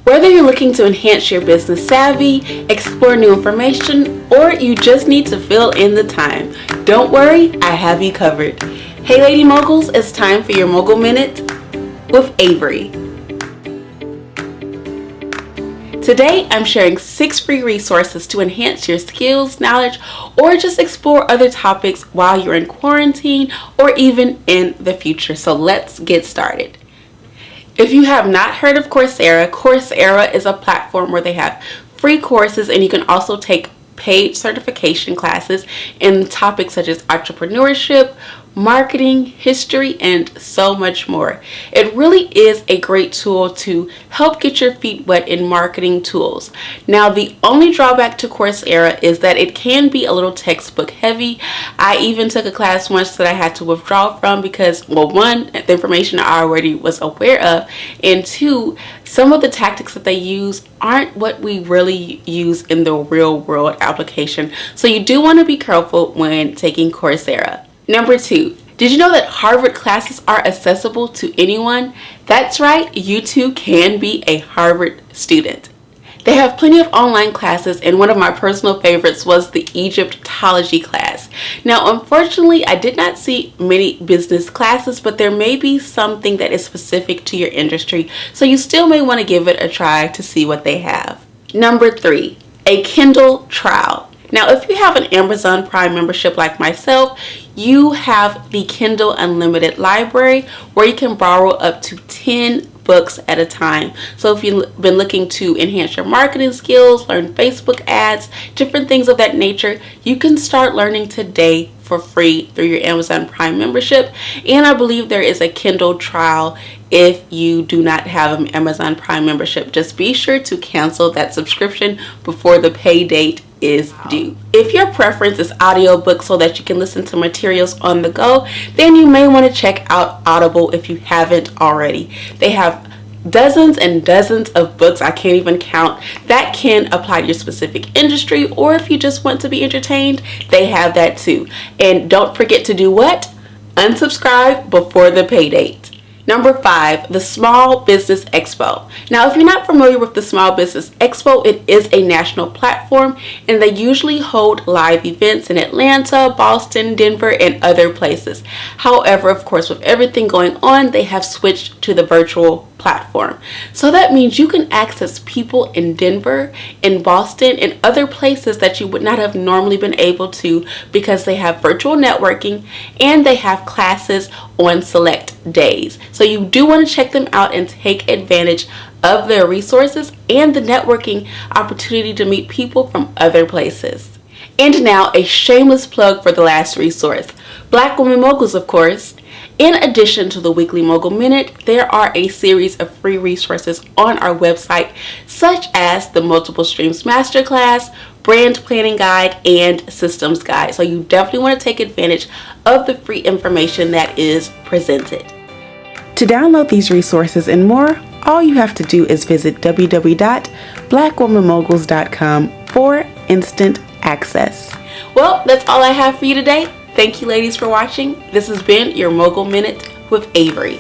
Whether you're looking to enhance your business savvy, explore new information, or you just need to fill in the time, don't worry, I have you covered. Hey Lady Moguls, it's time for your Mogul Minute with Avery. Today, I'm sharing 6 free resources to enhance your skills, knowledge, or just explore other topics while you're in quarantine or even in the future. So let's get started. If you have not heard of Coursera, Coursera is a platform where they have free courses and you can also take paid certification classes in topics such as entrepreneurship, marketing, history, and so much more. It really is a great tool to help get your feet wet in marketing tools. Now, the only drawback to Coursera is that it can be a little textbook heavy. I even took a class once that I had to withdraw from because, well, one, the information I already was aware of, and two, some of the tactics that they use aren't what we really use in the real world application. So you do want to be careful when taking Coursera. Number 2, did you know that Harvard classes are accessible to anyone? That's right, you too can be a Harvard student. They have plenty of online classes, and one of my personal favorites was the Egyptology class. Now, unfortunately, I did not see many business classes, but there may be something that is specific to your industry, so you still may want to give it a try to see what they have. Number 3, a Kindle Trial. Now, if you have an Amazon Prime membership like myself, you have the Kindle Unlimited library where you can borrow up to 10 books at a time. So if you've been looking to enhance your marketing skills, learn Facebook ads, different things of that nature, you can start learning today for free through your Amazon Prime membership. And I believe there is a Kindle Trial if you do not have an Amazon Prime membership. Just be sure to cancel that subscription before the pay date is due. If your preference is audiobook so that you can listen to materials on the go, then you may want to check out Audible if you haven't already. They have dozens and dozens of books, I can't even count, that can apply to your specific industry, or if you just want to be entertained, they have that too. And don't forget to do what? Unsubscribe before the pay date. Number 5, the Small Business Expo. Now, if you're not familiar with the Small Business Expo, it is a national platform and they usually hold live events in Atlanta, Boston, Denver, and other places. However, of course, with everything going on, they have switched to the virtual platform. So that means you can access people in Denver, in Boston, and other places that you would not have normally been able to because they have virtual networking and they have classes on select days. So you do want to check them out and take advantage of their resources and the networking opportunity to meet people from other places. And now a shameless plug for the last resource, Black Women Moguls, of course. In addition to the weekly Mogul Minute, there are a series of free resources on our website, such as the Multiple Streams Masterclass, Brand Planning Guide, and Systems Guide. So you definitely want to take advantage of the free information that is presented. To download these resources and more, all you have to do is visit www.blackwomanmoguls.com for instant access. Well, that's all I have for you today. Thank you ladies for watching. This has been your Mogul Minute with Avery.